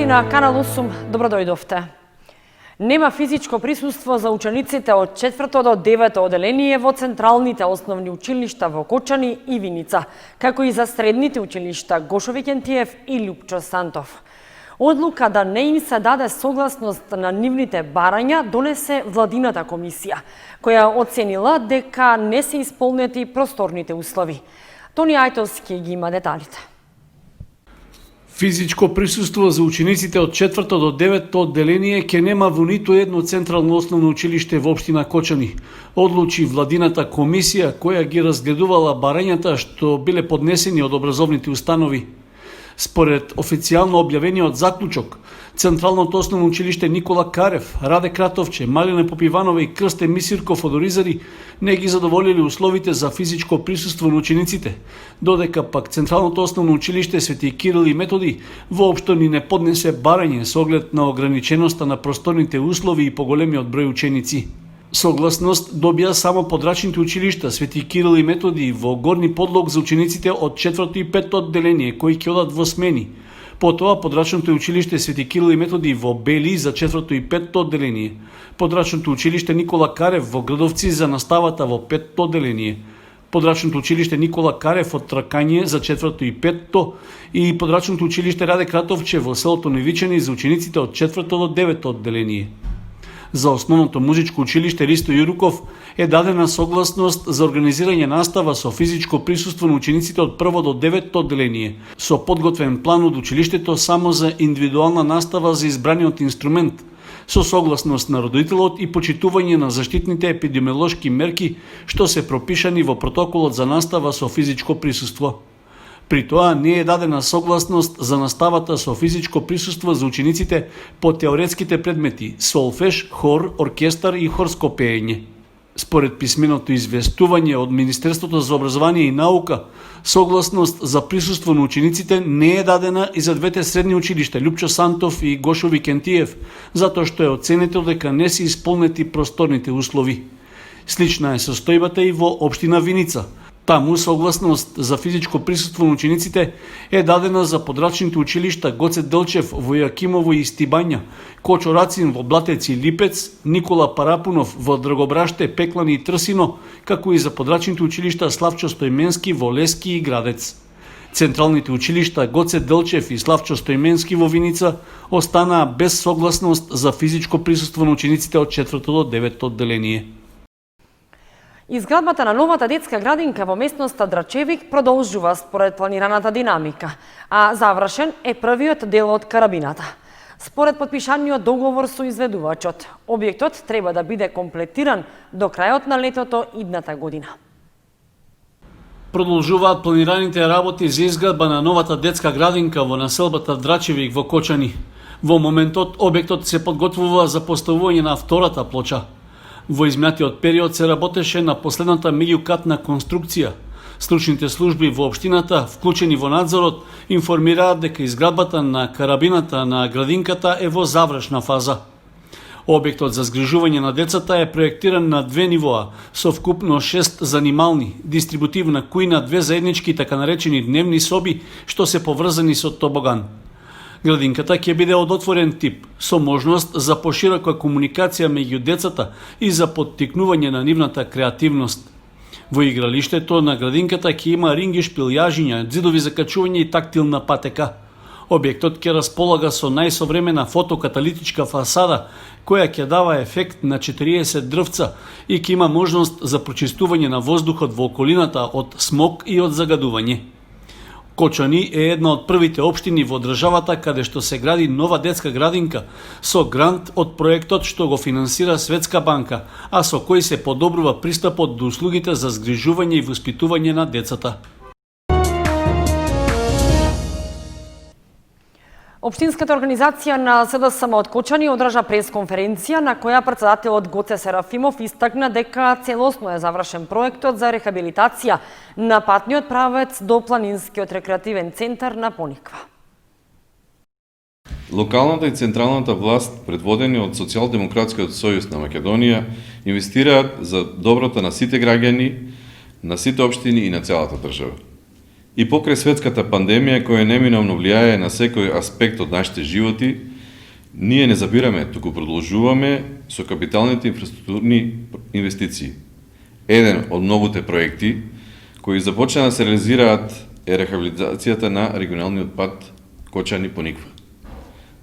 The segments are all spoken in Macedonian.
на Канал 8, добродојдовте. Нема физичко присуство за учениците од 4 до 9 оделение во централните основни училишта во Кочани и Виница, како и за средните училишта Гошо Викентиев и Лупчо Сантов. Одлука да не им се даде согласност на нивните барања донесе владината комисија, која оценила дека не се исполнети просторните услови. Тони Ајтовски ги има деталите. Физичко присуство за учениците од 4 до 9 одделение ќе нема во ниту едно централно основно училиште во општина Кочани, одлучи владината комисија која ги разгледувала барањата што биле поднесени од образовните установи. Според официјално објавениот заклучок, Централното основно училиште Никола Карев, Раде Кратовче, Малина Попиванова и Крсте Мисирков од Оризари не ги задоволили условите за физичко присуство на учениците, додека пак Централното основно училиште Свети Кирил и Методи воопшто ни не поднесе барање со оглед на ограниченоста на просторните услови и поголемиот број ученици. Согласност добија само подрачните училишта Свети Кирил и Методи во Горни Подлог за учениците од 4 и 5 одделение кои ќе одат во смени. Потоа подрачното училиште Свети Кирил и Методи во Бели за 4 и 5 одделение. Подрачното училиште Никола Карев во Градовци за наставата во 5 одделение. Подрачното училиште Никола Карев од Тракање за 4 и 5 и подрачното училиште Раде Кратовче во селото Невичани за учениците од 4 до 9 одделение. За основното музичко училиште Ристо Јуруков е дадена согласност за организирање настава со физичко присуство на учениците од 1 до 9 одделение, со подготвен план од училиштето само за индивидуална настава за избраниот инструмент, со согласност на родителот и почитување на заштитните епидемиолошки мерки што се пропишани во протоколот за настава со физичко присуство. При тоа не е дадена согласност за наставата со физичко присуство за учениците по теоретските предмети солфеж, хор, оркестар и хорско пеење. Според писменото известување од Министерството за образование и наука, согласност за присуство на учениците не е дадена и за двете средни училишта Лупчо Сантов и Гошо Викентиев, затоа што е оценето дека не се исполнети просторните услови. Слична е состојбата и во општина Виница. Таму согласност за физичко присуство на учениците е дадена за подрачните училишта Гоце Делчев во Јакимово и Стибања, Кочо Рацин во Блатец и Липец, Никола Парапунов во Драгобраште, Пеклани и Трсино, како и за подрачните училишта Славчо Стојменски во Лески и Градец. Централните училишта Гоце Делчев и Славчо Стојменски во Виница останаа без согласност за физичко присуство на учениците од 4 до 9 одделение. Изградбата на новата детска градинка во местноста Драчевик продолжува според планираната динамика, а завршен е првиот дел од карабината. Според подпишаниот договор со изведувачот, објектот треба да биде комплетиран до крајот на летото идната година. Продолжуваат планираните работи за изградба на новата детска градинка во населбата Драчевик во Кочани. Во моментот објектот се подготвува за поставување на втората плоча. Во изминатиот период се работеше на последната меѓукатна конструкција. Стручните служби во општината, вклучени во надзорот, информираат дека изградбата на карабината на градинката е во завршна фаза. Објектот за згрижување на децата е проектиран на 2 нивоа, со вкупно 6 занимални, дистрибутивна кујна, 2 заеднички така наречени дневни соби, што се поврзани со тобоган. Градинката ќе биде од отворен тип, со можност за поширока комуникација меѓу децата и за поттикнување на нивната креативност. Во игралиштето на градинката ќе има ринги шпил јажиња, ѕидови за качување и тактилна патека. Објектот ќе располага со најсовремена фотокаталитичка фасада, која ќе дава ефект на 40 дрвца и ќе има можност за прочистување на воздухот во околината од смог и од загадување. Кочани е една од првите општини во државата каде што се гради нова детска градинка со грант од проектот што го финансира Светска банка, а со кој се подобрува пристапот до услугите за згрижување и воспитување на децата. Општинската организација на СДСМ од Кочани одржа пресконференција на која претседателот Гоце Серафимов истакна дека целосно е завршен проектот за рехабилитација на патниот правец до планинскиот рекреативен центар на Пониква. Локалната и централната власт, предводени од Социјалдемократскиот сојуз на Македонија, инвестираат за доброто на сите граѓани, на сите општини и на целата држава. И покрај светската пандемија која неминовно влијае на секој аспект од нашите животи, ние не забираме, туку продолжуваме со капиталните инфраструктурни инвестиции. Еден од многуте проекти кои започна да се реализираат е рехабилитацијата на регионалниот пат Кочани-Пониква.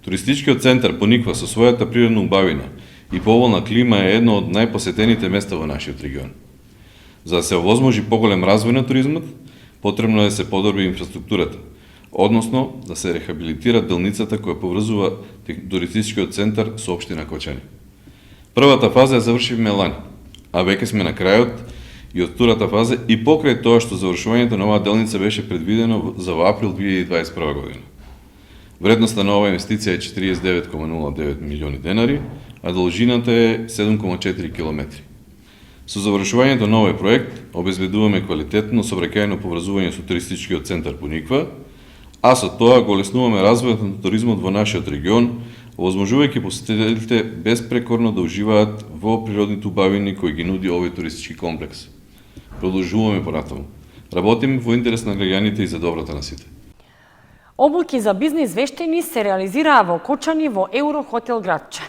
Туристичкиот центар Пониква со својата природна убавина и поволна клима е едно од најпосетените места во нашиот регион. За да се овозможи поголем развој на туризмот, потребно е да се подобри инфраструктурата, односно да се рехабилитира делницата која поврзува туристичкиот центар со општина Кочани. Првата фаза ја завршивме лани, а веќе сме на крајот и од втората фаза и покрај тоа што завршувањето на оваа делница беше предвидено за во април 2021 година. Вредноста на оваа инвестиција е 49,09 милиони денари, а должината е 7,4 километри. Со завршувањето на овој проект обезбедуваме квалитетно сообраќајно поврзување со туристичкиот центар Пониква, а со тоа го леснуваме развојот на туризмот во нашиот регион, овозможувајќи посетителите безпрекорно да уживаат во природните убавини кои ги нуди овој туристички комплекс. Продолжуваме понатаму. Работиме во интерес на граѓаните и за доброто на сите. Обуки за бизнис вештини се реализираа во Кочани во Еврохотел Градче.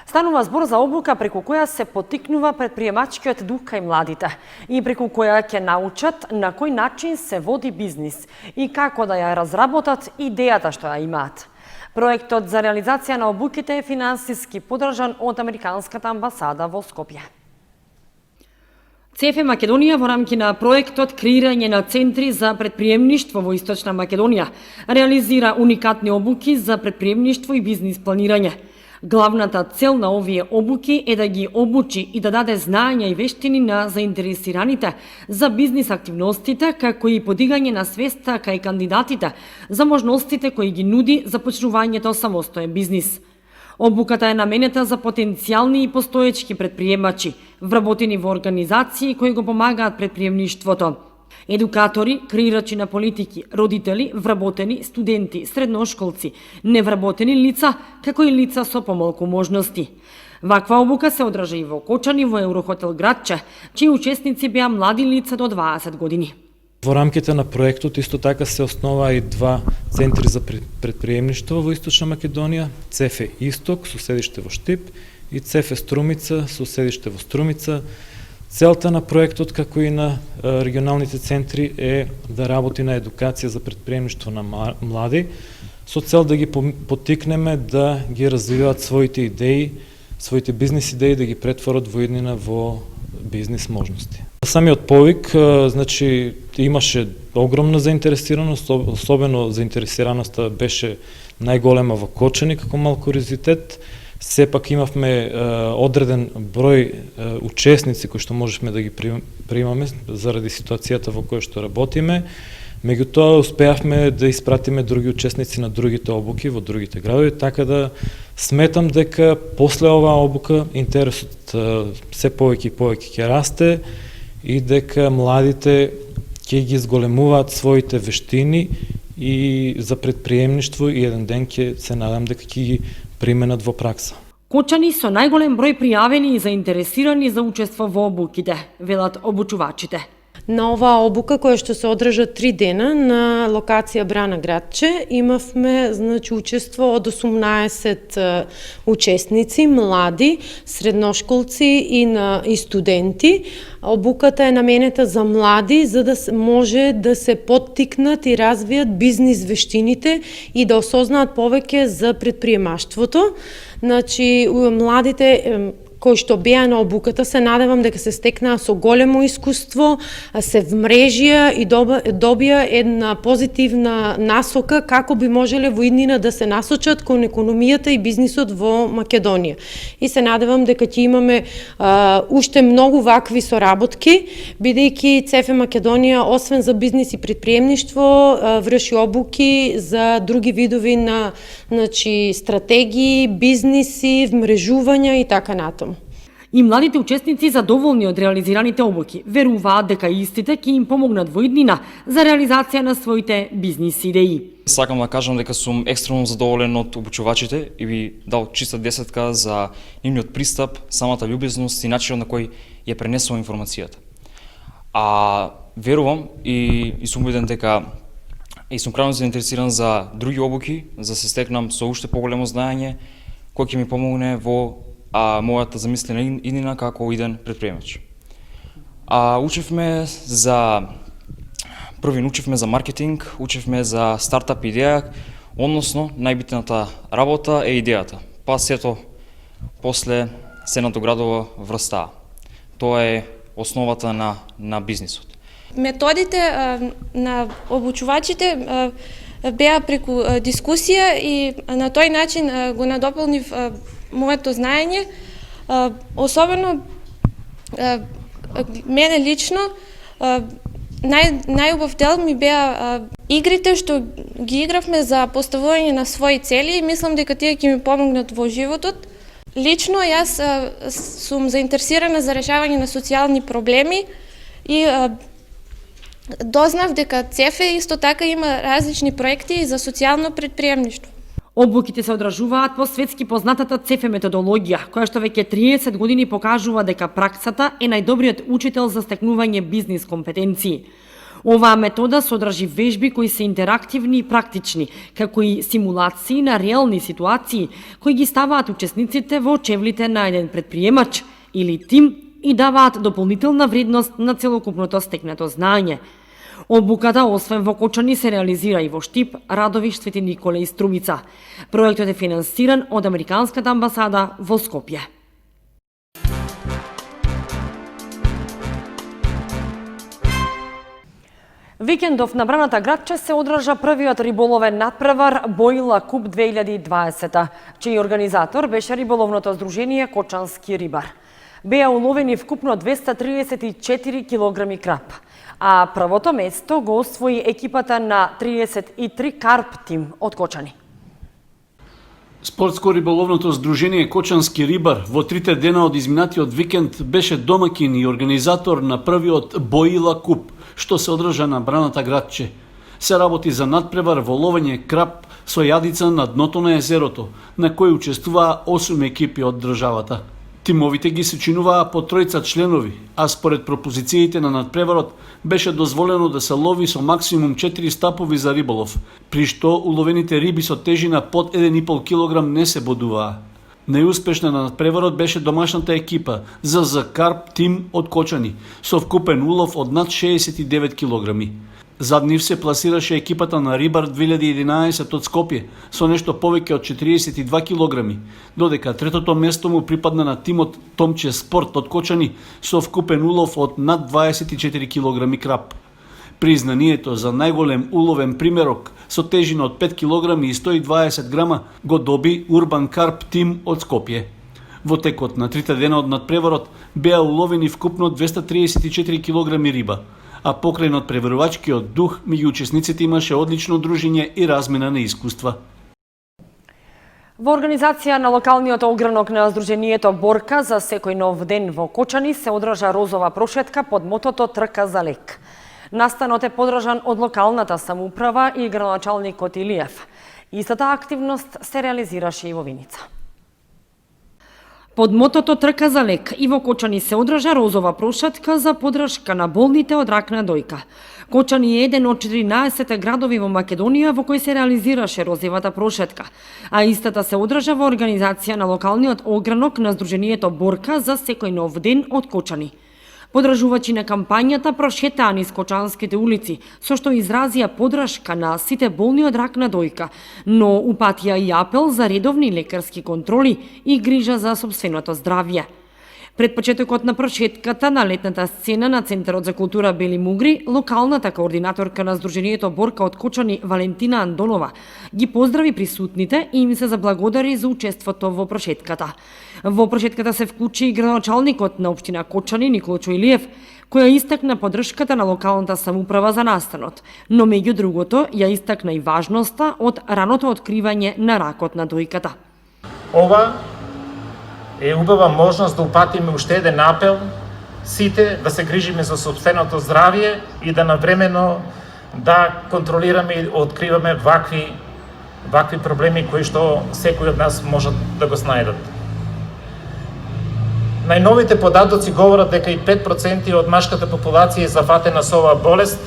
Станува збор за обука преку која се поттикнува предприемачкиот дух кај младите и преку која ќе научат на кој начин се води бизнис и како да ја разработат идејата што ја имаат. Проектот за реализација на обуките е финансиски поддржан од Американската амбасада во Скопје. ЦЕФ Македонија во рамки на проектот креирање на центри за предприемништво во Источна Македонија реализира уникатни обуки за предприемништво и бизнис планирање. Главната цел на овие обуки е да ги обучи и да даде знаења и вештини на заинтересираните за бизнис активностите, како и подигање на свеста кај кандидатите за можностите кои ги нуди започнувањето самостоен бизнис. Обуката е наменета за потенцијални и постоечки предприемачи, вработени во организации кои го помагаат предприемништвото. Едукатори, креирачи на политики, родители, вработени, студенти, средношколци, невработени лица, како и лица со помалку можности. Ваква обука се одржа и во Кочани во Еврохотел Градче, чии учесници беа млади лица до 20 години. Во рамките на проектот исто така се основаа и два центри за предприемништво во Источна Македонија, ЦЕФ Исток со седиште во Штип и ЦЕФ Струмица со седиште во Струмица. Целта на проектот, како и на регионалните центри, е да работи на едукација за предприемништво на млади, со цел да ги поттикнеме да ги развиваат своите идеи, своите бизнис идеи, да ги претворат во иднина во бизнис можности. Самиот повик, значи, имаше огромна заинтересираност, особено заинтересираноста беше најголема во Кочани како мал куриозитет. Сепак имавме одреден број учесници кои што можевме да ги примаме заради ситуацијата во која што работиме. Меѓутоа успеавме да испратиме други учесници на другите обуки во другите градови, така да сметам дека после оваа обука интересот се повеќе и повеќе ќе расте и дека младите ќе ги зголемуваат своите вештини и за предприемништво и еден ден ќе се надам дека ќе ги применат во пракса. Кочани со најголем број пријавени и заинтересирани за учество во обуките, велат обучувачите. На оваа обука која што се одржа 3 дена на локација Брана Градче имавме учество од 18 учесници, млади, средношколци и студенти. Обуката е наменета за млади за да може да се поттикнат и развијат бизнис вештините и да осознаат повеќе за предприемаштвото. Значи младите кои што беа на обуката се надевам дека се стекнаа со големо искуство, се вмрежија и добија една позитивна насока како би можеле во иднина да се насочат кон економијата и бизнисот во Македонија. И се надевам дека ќе имаме уште многу вакви соработки, бидејќи ЦЕФ Македонија освен за бизнис и предприемништво врши обуки за други видови на стратегии, бизниси, вмрежувања и така натаму. И младите учесници задоволни од реализираните обуки веруваат дека истите ќе им помогнат во иднина за реализација на своите бизнис идеи. Сакам да кажам дека сум екстремно задоволен од обучувачите и би дал чиста десетка за нивниот пристап, самата љубезност и начинот на кој ја пренесува информацијата. А верувам и сум убеден дека И сум крајно заинтересиран за други обуки, за да се стекнам со уште поголемо знаење, кој ќе ми помогне во мојата замислена иднина како иден предприемач. Учевме за маркетинг, учевме за стартап идеја, односно најбитната работа е идејата, па сето после се надоградува врз таа. Тоа е основата на бизнисот. Методите на обучувачите беа преку дискусија и на тој начин го надополнив моето знаење. Особено мене лично најубав дел ми беа игрите што ги игравме за поставување на своји цели и мислам дека тие ќе ми помогнат во животот. Лично јас сум заинтересирана за решавање на социјални проблеми и дознав дека ЦЕФЕ исто така има различни проекти за социјално предприемништво. Обуките се одржуваат по светски познатата ЦЕФЕ методологија, која што веќе 30 години покажува дека праксата е најдобриот учител за стекнување бизнис компетенции. Оваа метода содржи вежби кои се интерактивни и практични, како и симулации на реални ситуации кои ги ставаат учесниците во очевлите на еден предприемач или тим и даваат дополнителна вредност на целокупното стекнато знаење. Обуката, освен во Кочани, се реализира и во Штип, Радовиш, Свети Николе и Струмица. Проектот е финансиран од Американската амбасада во Скопје. Викендов на браната Градче се одржа првиот риболовен надпревар Боила Куп 2020, чиј организатор беше риболовното здружение Кочански рибар. Беа уловени вкупно 234 килограми крап, а првото место го освои екипата на 33 карп тим од Кочани. Спортско-риболовното здружение Кочански рибар во 3 дена од изминатиот викенд беше домакин и организатор на првиот Боила Куп, што се одржа на браната Градче. Се работи за надпревар во ловење крап со јадица на дното на езерото, на кој учествуваа 8 екипи од државата. Тимовите ги сочинуваа по 3 членови, а според пропозициите на надпреварот беше дозволено да се лови со максимум 4 стапови за риболов, при што уловените риби со тежина под 1,5 кг не се бодуваа. Најуспешна на надпреварот беше домашната екипа ЗЗ Карп тим од Кочани, со вкупен улов од над 69 килограми. Зад нив се пласираше екипата на Рибар 2011 од Скопје со нешто повеќе од 42 килограми, додека третото место му припадна на тимот Томче Спорт од Кочани со вкупен улов од над 24 килограми крап. Признанието за најголем уловен примерок со тежина од 5 килограми и 120 грама го доби Урбан Карп тим од Скопје. Во текот на 3 дена од надпреварот беа уловени вкупно 234 килограми риба, а покрај надпреварувачкиот дух меѓу учесниците имаше одлично дружење и размена на искуства. Во организација на локалниот огранок на Сдруженијето Борка за секој нов ден во Кочани се одржа розова прошетка под мотото Трка за лек. Настанот е подржан од локалната самоуправа и градоначалникот Илиев. Истата активност се реализираше и во Виница. Под мотото Трка за лек и во Кочани се одржа розова прошетка за подршка на болните од рак на дојка. Кочани е еден од 14 градови во Македонија во кој се реализираше розовата прошетка, а истата се одржа во организација на локалниот огранок на Сдруженијето Борка за секој нов ден од Кочани. Подржувачи на кампањата прошетаа низ кочанските улици, со што изразија подршка на сите болни од рак на дојка, но упатија и апел за редовни лекарски контроли и грижа за сопственото здравје. Пред почетокот на прошетката на летната сцена на Центарот за култура Бели Мугри, локалната координаторка на Сдруженијето Борка од Кочани Валентина Андонова ги поздрави присутните и им се заблагодари за учеството во прошетката. Во прошетката се вклучи и градоначалникот на општина Кочани Николчо Илиев, која истакна поддршката на локалната самоуправа за настанот, но меѓу другото ја истакна и важноста од раното откривање на ракот на дојката. Ова е убава можност да упатиме уште еден апел сите да се грижиме за сопственото здравје и да навремено да контролираме и откриваме вакви проблеми кои што секој од нас можат да го снајдат. Најновите податоци говорат дека и 5% од машката популација е зафатена со оваа болест,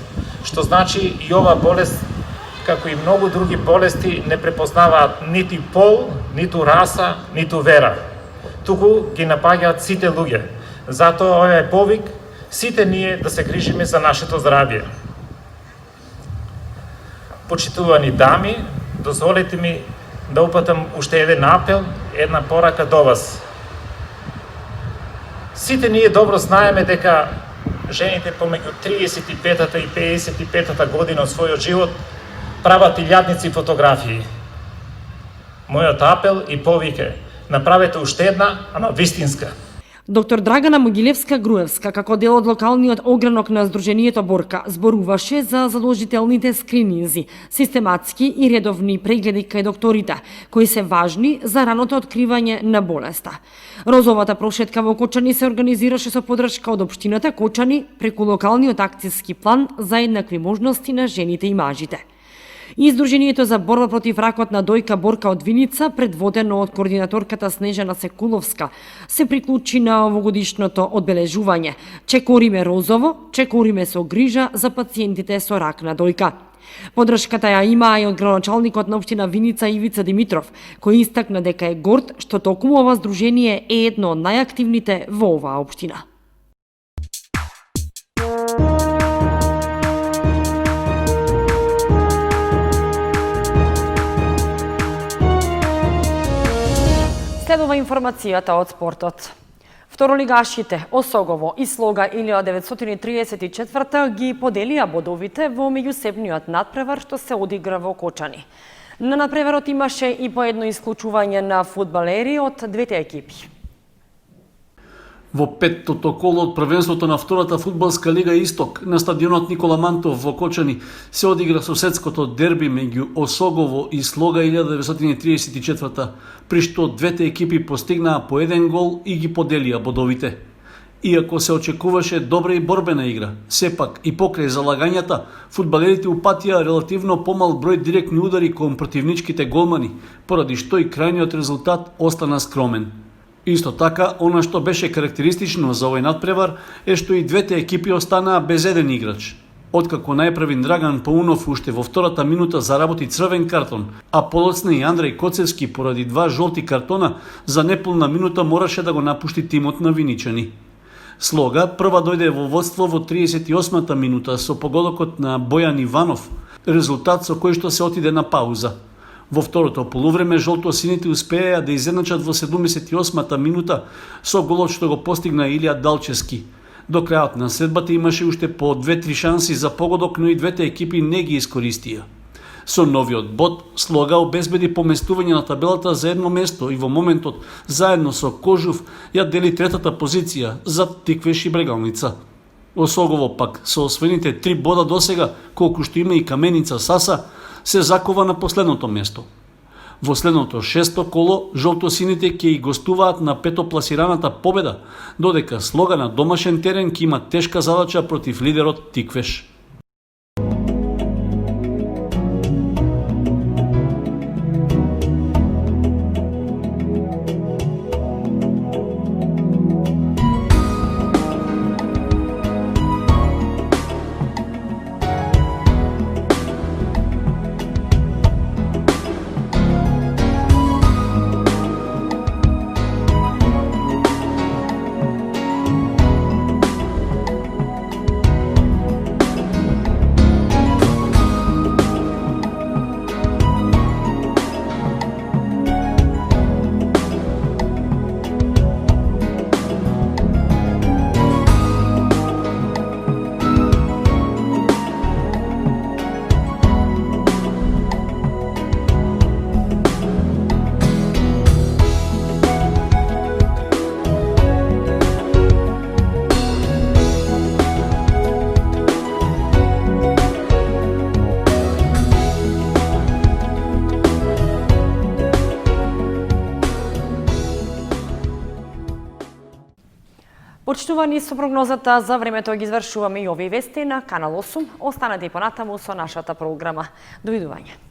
што значи и оваа болест како и многу други болести, не препознаваат нити пол, ниту раса, ниту вера. Туку ги напаѓаат сите луѓе. Затоа ова е повик сите ние да се грижиме за нашето здравје. Почитувани дами, дозволете ми да упатам уште еден апел, една порака до вас. Сите ние добро знаеме дека жените помеѓу 35-та и 55-та година од својот живот прават илјадници фотографии. Мојот апел и повик е: направете уште една, ама вистинска. Доктор Драгана Могилевска-Груевска, како дел од локалниот огранок на Сдруженијето Борка, зборуваше за задолжителните скрининзи, систематски и редовни прегледи кај докторите, кои се важни за раното откривање на болеста. Розовата прошетка во Кочани се организираше со подршка од општината Кочани преку локалниот акцијски план за еднакви можности на жените и мажите. И Сдруженијето за борба против ракот на дојка Борка од Виница, предводено од координаторката Снежана Секуловска, се приклучи на овогодишното одбележување "Чекориме розово, чекориме со грижа за пациентите со рак на дојка". Подршката ја има и од градоначалникот на општина Виница Ивица Димитров, кој истакна дека е горд што токму ова здружение е едно од најактивните во оваа општина. Следува информацијата од спортот. Второлигашите Осогово и Слога 1934 ги поделија бодовите во меѓусебниот надпревар што се одигра во Кочани. На надпреварот имаше и по едно исклучување на фудбалери од двете екипи. Во петтото коло од првенството на втората фудбалска лига Исток на стадионот Никола Мантов во Кочани се одигра соседското дерби меѓу Осогово и Слога 1934, при што двете екипи постигнаа по еден гол и ги поделија бодовите. Иако се очекуваше добра и борбена игра, сепак и покрај залагањата, фудбалерите упатија релативно помал број директни удари кон противничките голмани, поради што и крајниот резултат остана скромен. Исто така, она што беше карактеристично за овој надпревар е што и двете екипи останаа без еден играч. Откако најправин Драган Паунов уште во втората минута заработи црвен картон, а подоцна и Андреј Коцевски поради два жолти картона, за неполна минута мораше да го напушти тимот на Виничани. Слога прва дојде во водство во 38-та минута со погодокот на Бојан Иванов, резултат со кој што се отиде на пауза. Во второто полувреме жолто-сините успееа да изедначат во 78-та минута со голот што го постигна Илија Далчевски. До крајот на средбата имаше уште по 2-3 шанси за погодок, но и двете екипи не ги искористија. Со новиот бод, Слога обезбеди поместување на табелата за едно место и во моментот, заедно со Кожув, ја дели третата позиција за Тиквеш и Брегалница. Осогово пак, со освоените 3 бода досега, колку што има и Каменица Саса, се закова на последното место. Во следното шесто коло, жолто-сините ќе и гостуваат на петопласираната победа, додека Слога на домашен терен ќе има тешка задача против лидерот Тиквеш. Почитувани, со прогнозата за времето ги извршуваме и овие вести на Канал 8. Останете и понатаму со нашата програма. Довидување.